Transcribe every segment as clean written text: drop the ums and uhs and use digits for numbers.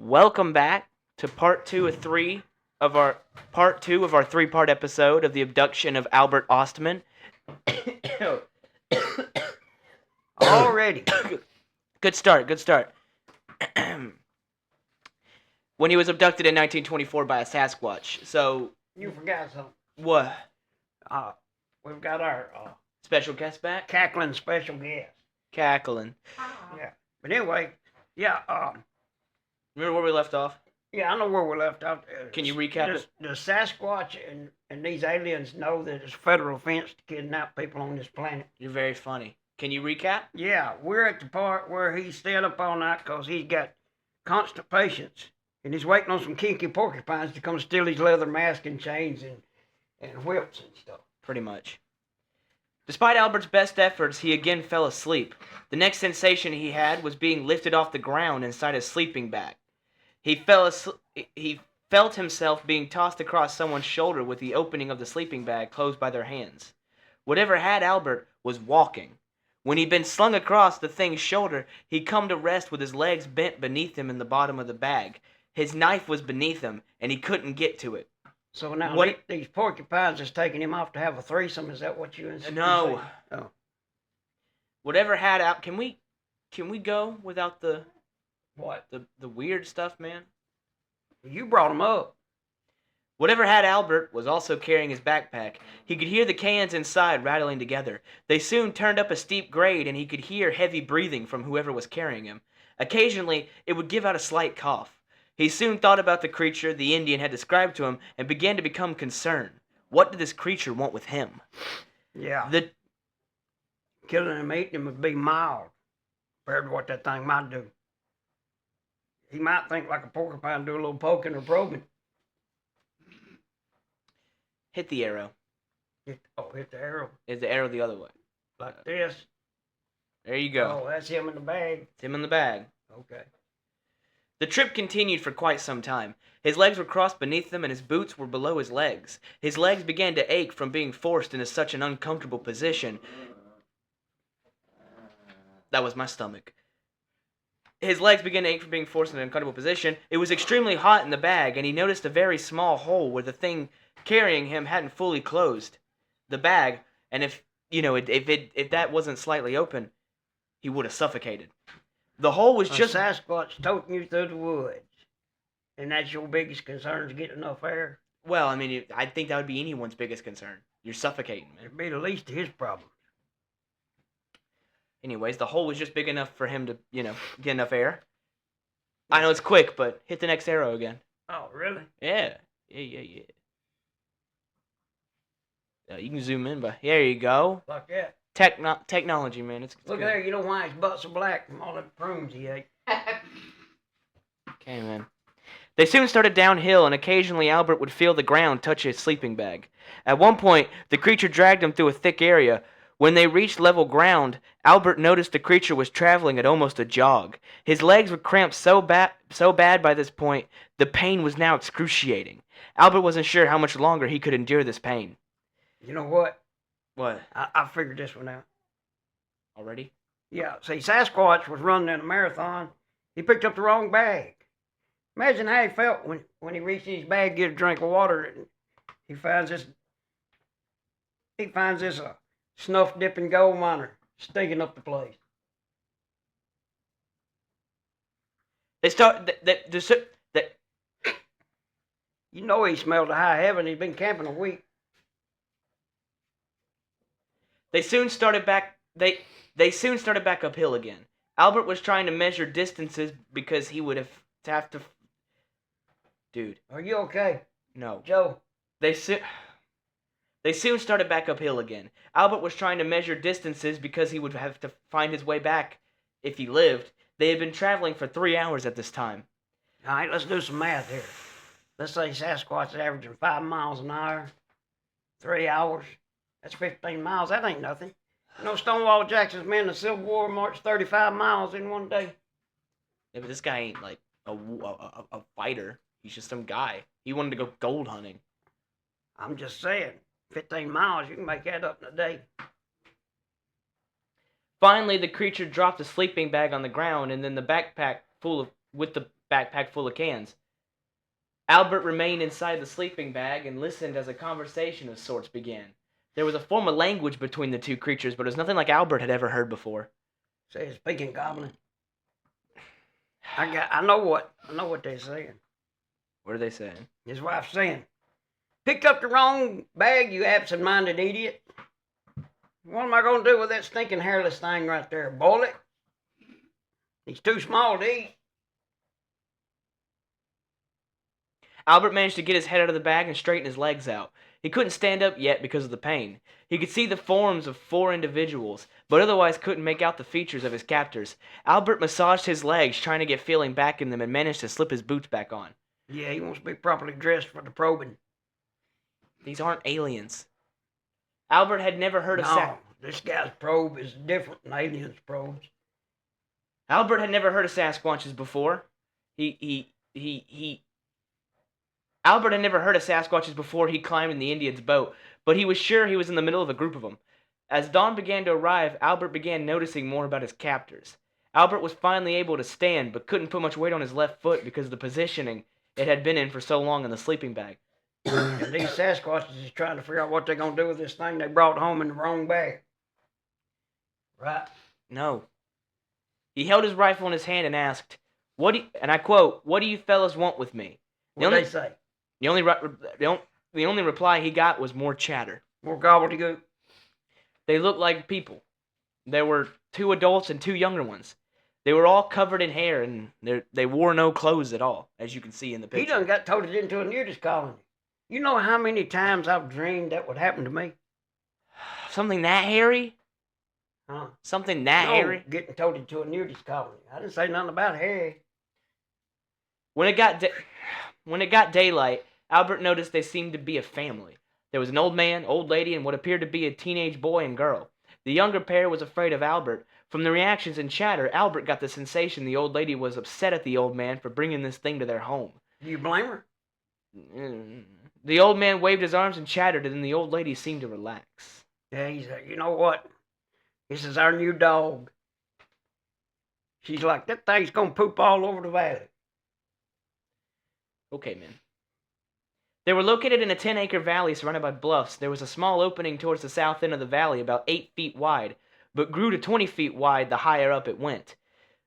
Welcome back to part two of our three-part episode of the abduction of Albert Ostman. Already. Good start. When he was abducted in 1924 by a Sasquatch. So You forgot something. what? We've got our Special guest back? cackling special guest. Cackling. Yeah. But anyway, Remember where we left off? I know where we left off. Can you recap it? The Sasquatch and these aliens know that it's a federal offense to kidnap people on this planet. You're very funny. Can you recap? Yeah, we're at the part where he stayed up all night because he's got constant patience. And he's waiting on some kinky porcupines to come steal his leather mask and chains and whips and stuff. Pretty much. Despite Albert's best efforts, he again fell asleep. The next sensation he had was being lifted off the ground inside a sleeping bag. He felt himself being tossed across someone's shoulder with the opening of the sleeping bag closed by their hands. Whatever had Albert was walking. When he'd been slung across the thing's shoulder, he'd come to rest with his legs bent beneath him in the bottom of the bag. His knife was beneath him, and he couldn't get to it. So now What- these porcupines is taking him off to have a threesome. Is that what you insinuate? No. Oh. Whatever had out. Can we go without the What? weird stuff, man? You brought him up. Whatever had Albert was also carrying his backpack. He could hear the cans inside rattling together. They soon turned up a steep grade, and he could hear heavy breathing from whoever was carrying him. Occasionally, it would give out a slight cough. He soon thought about the creature the Indian had described to him and began to become concerned. What did this creature want with him? Yeah. The Killing him, eating him would be mild compared to what that thing might do. He might think like a porcupine, do a little poking or probing. hit the arrow. Hit the arrow. Is the arrow the other way? Like this. There you go. Oh, that's him in the bag. It's him in the bag. Okay. The trip continued for quite some time. His legs were crossed beneath him and his boots were below his legs. His legs began to ache from being forced into such an uncomfortable position. That was my stomach. His legs began to ache from being forced into an uncomfortable position. It was extremely hot in the bag, and he noticed a very small hole where the thing carrying him hadn't fully closed. The bag, and if that wasn't slightly open, he would have suffocated. The hole was just... A Sasquatch toting you through the woods. And that's your biggest concern, to get enough air? Well, I mean, I think that would be anyone's biggest concern. You're suffocating, man. It'd be the least of his problems. Anyways, the hole was just big enough for him to, get enough air. I know it's quick, but hit the next arrow again. Oh, really? Yeah. You can zoom in, but there you go. Like that. Technology, man. It's Look good. there, you know why his butt's so black from all the prunes he ate. Okay, man. They soon started downhill, and occasionally Albert would feel the ground touch his sleeping bag. At one point, the creature dragged him through a thick area. When they reached level ground, Albert noticed the creature was traveling at almost a jog. His legs were cramped so bad by this point, the pain was now excruciating. Albert wasn't sure how much longer he could endure this pain. You know what? What? I figured this one out. Already? Yeah, see, Sasquatch was running in a marathon. He picked up the wrong bag. Imagine how he felt when he reached his bag to get a drink of water, and he finds this snuff-dipping gold miner stinking up the place. You know he smelled to high heaven. He'd been camping a week. They soon started back uphill again. Albert was trying to measure distances because he would have to. Dude. Are you okay? No. Joe? They soon started back uphill again. Albert was trying to measure distances because he would have to find his way back if he lived. They had been traveling for 3 hours at this time. All right, let's do some math here. Let's say Sasquatch is averaging 5 miles an hour. 3 hours. That's 15 miles. That ain't nothing. You know, Stonewall Jackson's men in the Civil War marched 35 miles in one day. Yeah, but this guy ain't like a fighter. He's just some guy. He wanted to go gold hunting. I'm just saying, 15 miles, you can make that up in a day. Finally, the creature dropped a sleeping bag on the ground, and then the backpack full of with the backpack full of cans. Albert remained inside the sleeping bag and listened as a conversation of sorts began. There was a form of language between the two creatures, but it was nothing like Albert had ever heard before. Say, speaking goblin. I know what they're saying. What are they saying? His wife's saying, "Picked up the wrong bag, you absent-minded idiot. What am I going to do with that stinking hairless thing right there? Boil it? He's too small to eat." Albert managed to get his head out of the bag and straighten his legs out. He couldn't stand up yet because of the pain. He could see the forms of 4 individuals, but otherwise couldn't make out the features of his captors. Albert massaged his legs, trying to get feeling back in them, and managed to slip his boots back on. Yeah, he wants to be properly dressed for the probing. These aren't aliens. Albert had never heard of this guy's probe is different than aliens' probes. Albert had never heard of Sasquatches before. Albert had never heard of Sasquatches before he climbed in the Indian's boat, but he was sure he was in the middle of a group of them. As dawn began to arrive, Albert began noticing more about his captors. Albert was finally able to stand, but couldn't put much weight on his left foot because of the positioning it had been in for so long in the sleeping bag. And these Sasquatches is trying to figure out what they're going to do with this thing they brought home in the wrong bag. Right? No. He held his rifle in his hand and asked, and I quote, "What do you fellas want with me?" What did they say? The only reply he got was more chatter. More gobbledygook. They looked like people. There were 2 adults and 2 younger ones. They were all covered in hair, and they wore no clothes at all, as you can see in the picture. He done got toted into a nudist colony. You know how many times I've dreamed that would happen to me? Something that hairy? Huh? Something that hairy? Getting toted to a nudist colony. I didn't say nothing about hairy. When it got daylight, Albert noticed they seemed to be a family. There was an old man, old lady, and what appeared to be a teenage boy and girl. The younger pair was afraid of Albert. From the reactions and chatter, Albert got the sensation the old lady was upset at the old man for bringing this thing to their home. Do you blame her? The old man waved his arms and chattered, and the old lady seemed to relax. Yeah, he said, "You know what? This is our new dog." She's like, "That thing's going to poop all over the valley." Okay, man. They were located in a 10-acre valley surrounded by bluffs. There was a small opening towards the south end of the valley, about 8 feet wide, but grew to 20 feet wide the higher up it went.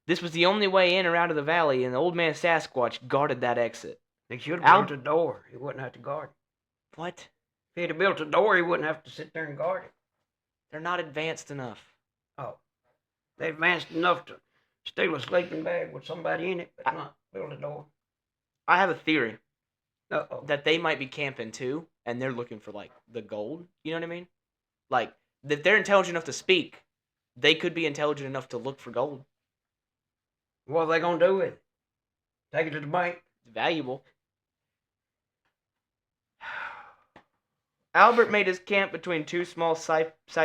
This was the only way in or out of the valley, and the old man Sasquatch guarded that exit. They should have built a door. He wouldn't have to guard it. What? If he'd have built a door, he wouldn't have to sit there and guard it. They're not advanced enough. Oh. They're advanced enough to steal a sleeping bag with somebody in it, but not build a door. I have a theory. Uh-oh. That they might be camping too, and they're looking for, like, the gold. You know what I mean? Like, that they're intelligent enough to speak. They could be intelligent enough to look for gold. What are they going to do with it? Take it to the bank? It's valuable. Albert made his camp between 2 small cypress.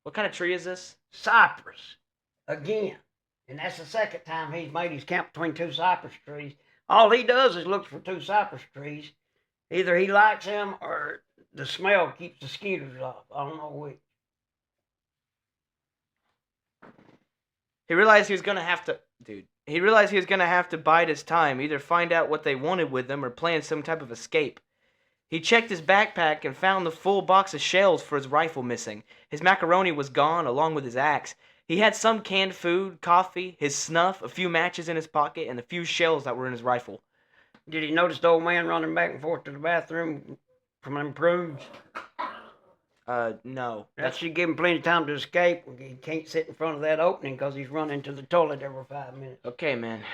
What kind of tree is this? Cypress. Again. And that's the second time he's made his camp between 2 cypress trees. All he does is look for 2 cypress trees. Either he likes them or the smell keeps the skeeters off. I don't know which. He realized he was going to have to bide his time, either find out what they wanted with them or plan some type of escape. He checked his backpack and found the full box of shells for his rifle missing. His macaroni was gone, along with his axe. He had some canned food, coffee, his snuff, a few matches in his pocket, and a few shells that were in his rifle. Did he notice the old man running back and forth to the bathroom from them prunes? No. That should give him plenty of time to escape. He can't sit in front of that opening because he's running to the toilet every 5 minutes. Okay, man.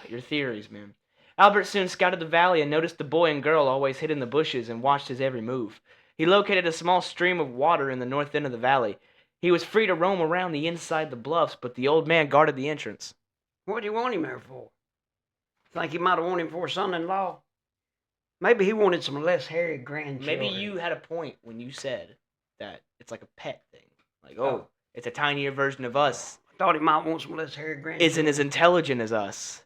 Your theories, man. Albert soon scouted the valley and noticed the boy and girl always hid in the bushes and watched his every move. He located a small stream of water in the north end of the valley. He was free to roam around the inside the bluffs, but the old man guarded the entrance. What do you want him there for? Think he might have wanted him for a son-in-law? Maybe he wanted some less hairy grandchildren. Maybe you had a point when you said that it's like a pet thing. Like, oh, it's a tinier version of us. I thought he might want some less hairy grandchildren. Isn't as intelligent as us.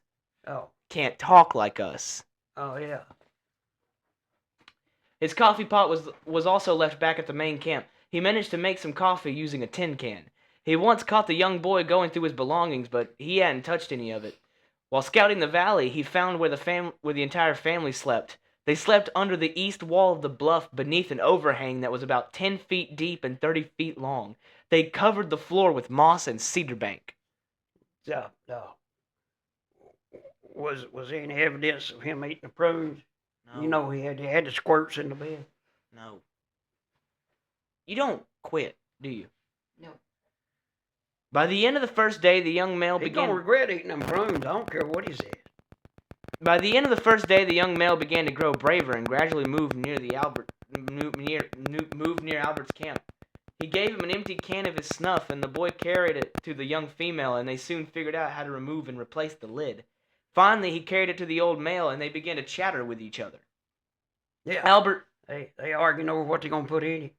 Oh. Can't talk like us. Oh, yeah. His coffee pot was also left back at the main camp. He managed to make some coffee using a tin can. He once caught the young boy going through his belongings, but he hadn't touched any of it. While scouting the valley, he found where the entire family slept. They slept under the east wall of the bluff beneath an overhang that was about 10 feet deep and 30 feet long. They covered the floor with moss and cedar bank. No. Was there any evidence of him eating the prunes? No. You know he had the squirts in the bed. No. You don't quit, do you? No. By the end of the first day, the young male He's began... gonna regret eating them prunes. I don't care what he says. By the end of the first day, the young male began to grow braver and gradually moved near Albert's camp. He gave him an empty can of his snuff, and the boy carried it to the young female, and they soon figured out how to remove and replace the lid. Finally, he carried it to the old male, and they began to chatter with each other. Yeah. Albert... They arguing over what they're gonna put in it.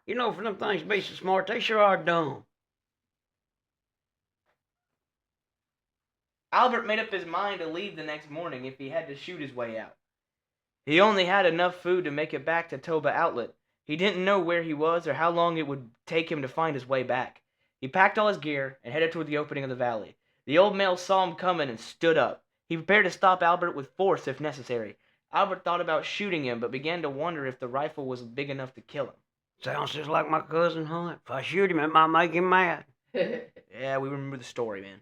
You know, for them things to be so smart, they sure are dumb. Albert made up his mind to leave the next morning if he had to shoot his way out. He only had enough food to make it back to Toba Outlet. He didn't know where he was or how long it would take him to find his way back. He packed all his gear and headed toward the opening of the valley. The old male saw him coming and stood up. He prepared to stop Albert with force if necessary. Albert thought about shooting him, but began to wonder if the rifle was big enough to kill him. Sounds just like my cousin Hunt. If I shoot him, it might make him mad. Yeah, we remember the story, man.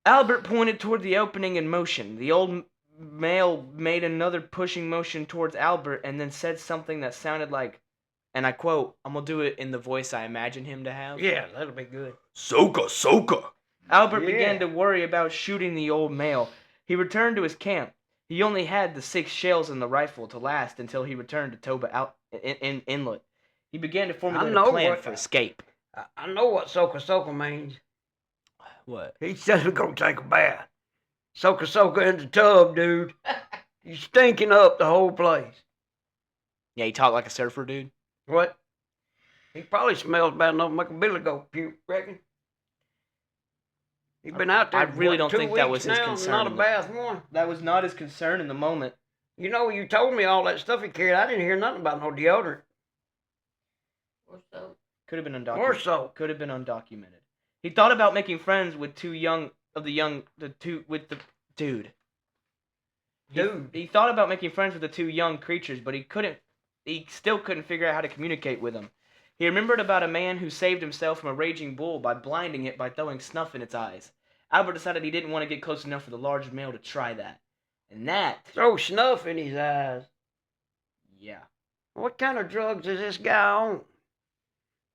Albert pointed toward the opening in motion. The old male made another pushing motion towards Albert and then said something that sounded like, and I quote, I'm going to do it in the voice I imagine him to have. Yeah, that'll be good. Soka, Soka. Albert began to worry about shooting the old male. He returned to his camp. He only had the 6 shells in the rifle to last until he returned to Toba Inlet. He began to formulate a plan for escape. I know what Soka means. What? He said we're gonna take a bath. Soka in the tub, dude. You're stinking up the whole place. Yeah, he talked like a surfer, dude. What? He probably smells bad enough to make a billy goat puke, reckon? He's been out there I really don't 2 think that weeks was his now, concern. Not a bath one. That was not his concern in the moment. You know, you told me all that stuff he carried. I didn't hear nothing about no deodorant. Or so. Could have been undocumented. Or so. Could have been undocumented. He thought about making friends with dude. He thought about making friends with the 2 young creatures, but he still couldn't figure out how to communicate with them. He remembered about a man who saved himself from a raging bull by blinding it by throwing snuff in its eyes. Albert decided he didn't want to get close enough for the large male to try that. And that... Throw snuff in his eyes. Yeah. What kind of drugs is this guy on?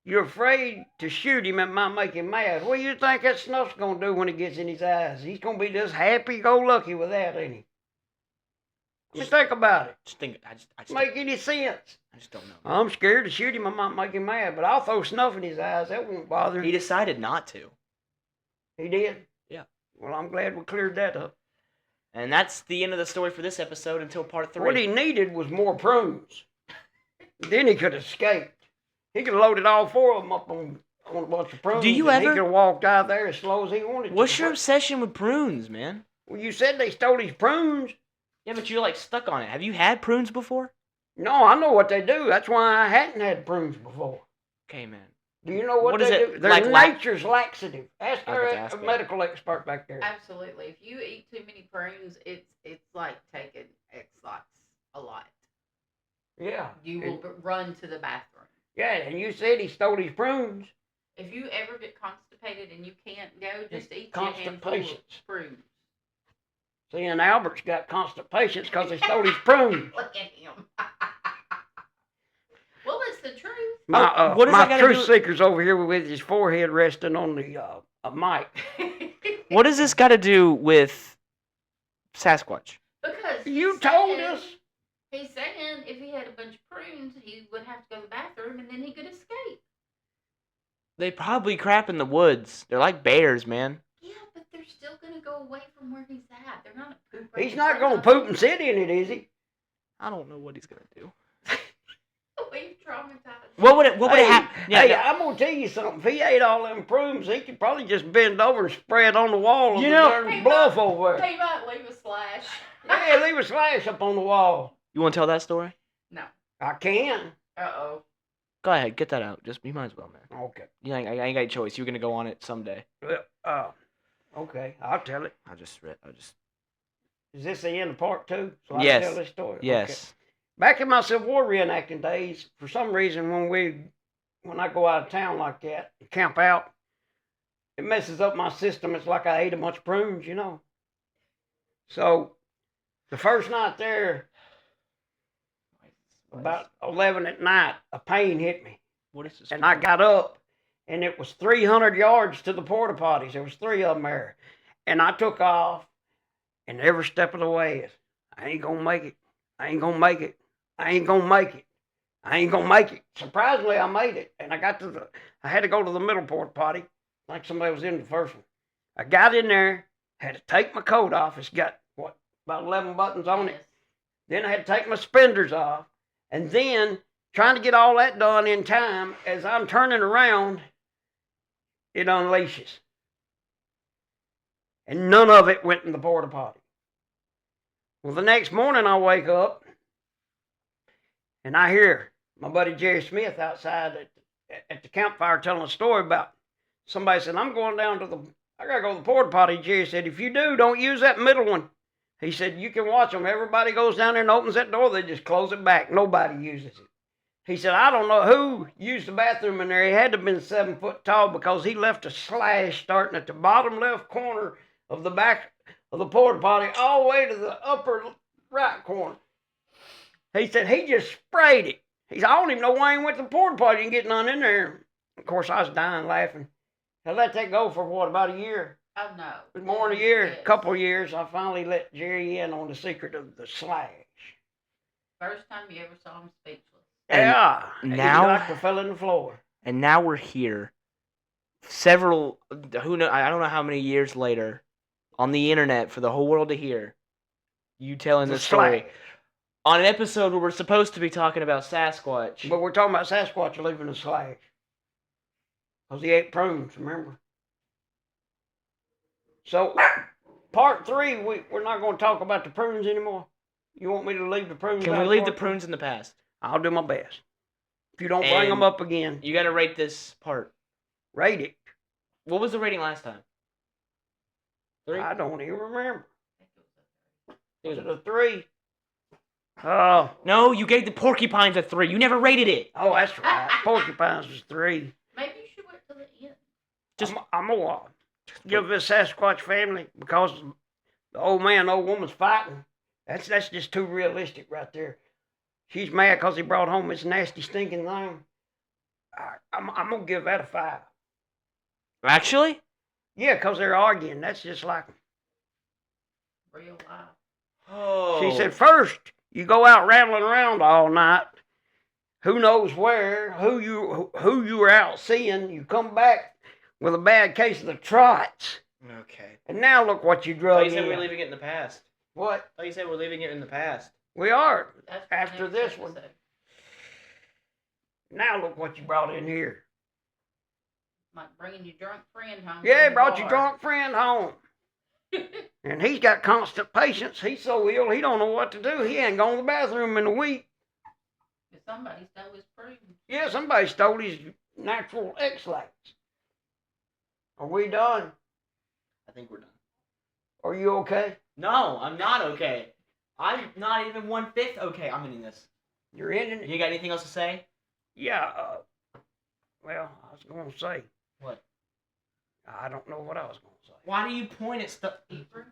You're afraid to shoot him, it might make him mad. What do you think that snuff's gonna do when it gets in his eyes? He's gonna be just happy-go-lucky with that, ain't he? Just think about it. I just Make any sense? I just don't know. I'm scared to shoot him, I might make him mad, but I'll throw snuff in his eyes. That won't bother him. He decided not to. He did? Yeah. Well, I'm glad we cleared that up. And that's the end of the story for this episode until part 3. What he needed was more prunes. Then he could escape. He could have loaded all 4 of them up on a bunch of prunes. Do you and ever- He could have walked out there as slow as he wanted to. What's your obsession with prunes, man? Well, you said they stole his prunes. Yeah, but you're like stuck on it. Have you had prunes before? No, I know what they do. That's why I hadn't had prunes before. Okay, man. Do you know what What is they it, do? They're like nature's laxative. Ask I was about to our ask that. medical expert back there. Absolutely. If you eat too many prunes, it's like taking X-Lax a lot. Yeah. You will run to the bathroom. Yeah, and you said he stole his prunes. If you ever get constipated and you can't go, just eat you a handful of Constipation. prunes. See, and Albert's got constipation because they stole his prunes. Look at him. Well, it's the truth. My, what does that my gotta truth do- seeker's over here with his forehead resting on the a mic. What does this got to do with Sasquatch? Because You he's told saying- us. He's saying if he had a bunch of prunes, he would have to go to the bathroom and then he could escape. They probably crap in the woods. They're like bears, man. Yeah, but they're still gonna go away from where he's at. They're not a poop. He's not going to poop and sit in it, is he? I don't know what he's gonna do. We've traumatized. What would it happen? Yeah, hey, no. I'm going to tell you something. If he ate all them prunes, he could probably just bend over and spread on the wall of You the know- darn bluff over there. He might leave a slash. Yeah, leave a slash up on the wall. You want to tell that story? No. I can. Uh-oh. Go ahead, get that out. Just you might as well, man. Okay. I ain't got a choice. You're gonna go on it someday. Well, okay, I'll tell it. I just. Is this the end of part 2? So I Yes. can tell this story? Yes. Okay. Back in my Civil War reenacting days, for some reason, when I go out of town like that, camp out, it messes up my system. It's like I ate a bunch of prunes, you know. So, the first night there, about 11 at night, a pain hit me. What is this? And I got up, and it was 300 yards to the porta potties. There was 3 of them there. And I took off, and every step of the way is, I ain't gonna make it. I ain't gonna make it. I ain't gonna make it. I ain't gonna make it. Surprisingly, I made it. And I had to go to the middle porta potty, like somebody was in the first one. I got in there, had to take my coat off. It's got, about 11 buttons on it. Then I had to take my suspenders off. And then, trying to get all that done in time, as I'm turning around, it unleashes. And none of it went in the porta potty. Well, the next morning I wake up, and I hear my buddy Jerry Smith outside at the campfire telling a story about somebody said, I gotta go to the porta potty. Jerry said, if you do, don't use that middle one. He said, you can watch them. Everybody goes down there and opens that door. They just close it back. Nobody uses it. He said, I don't know who used the bathroom in there. He had to have been 7 foot tall because he left a slash starting at the bottom left corner of the back of the porta potty all the way to the upper right corner. He said, he just sprayed it. He said, I don't even know why he went to the porta potty and get none in there. Of course, I was dying laughing. I let that go for about a year. Oh, no. It was more than a year, Yes. a couple of years. I finally let Jerry in on the secret of the slash. First time you ever saw him speechless. And yeah. now- He like fell in the floor. And now we're here. Several, I don't know how many years later, on the internet for the whole world to hear. You telling this story. Slash. On an episode where we're supposed to be talking about Sasquatch. But we're talking about Sasquatch leaving the slash. Because he ate prunes, remember? So, part 3, we're not going to talk about the prunes anymore. You want me to leave the prunes Can out we of leave the part prunes in the past? 3? I'll do my best. If you don't bring And them up again, You got to rate this part. rate it. What was the rating last time? 3? I don't even remember. I think Was it a 3? Oh, No, you gave the porcupines a 3. You never rated it. that's right. Porcupines was 3. Maybe you should wait till the end. Just- I'm gonna give this Sasquatch family, because the old man and old woman's fighting. That's just too realistic right there. She's mad because he brought home this nasty stinking thing. I'm gonna give that a 5. Actually? Yeah, because they're arguing. That's just like, Real life. Oh. she said, first you go out rattling around all night. Who knows where? Who you were out seeing? You come back with a bad case of the trots, Okay. and now look what you I drug thought you said in. we're leaving it in the past. What? I thought you said we're leaving it in the past. We are. That's for After next this one. episode. Now look what you brought in here. Like bringing your drunk friend home. Yeah, from he brought the your bar. drunk friend home. And he's got constant patience. He's so ill, he don't know what to do. He ain't gone to the bathroom in a week. If somebody stole his prunes. Yeah, somebody stole his natural X-lax. Are we done? I think we're done. Are you okay? No, I'm not okay. I'm not even 1/5 okay. I'm ending this. You're ending it? You got anything else to say? Yeah, well, I was going to say. What? I don't know what I was going to say. Why do you point at stuff? Eat prunes.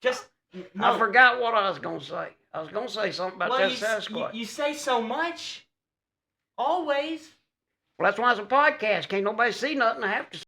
Just no. I forgot what I was going to say. I was going to say something about Well, that Sasquatch. you say so much. Always. Well, that's why it's a podcast. Can't nobody see nothing. I have to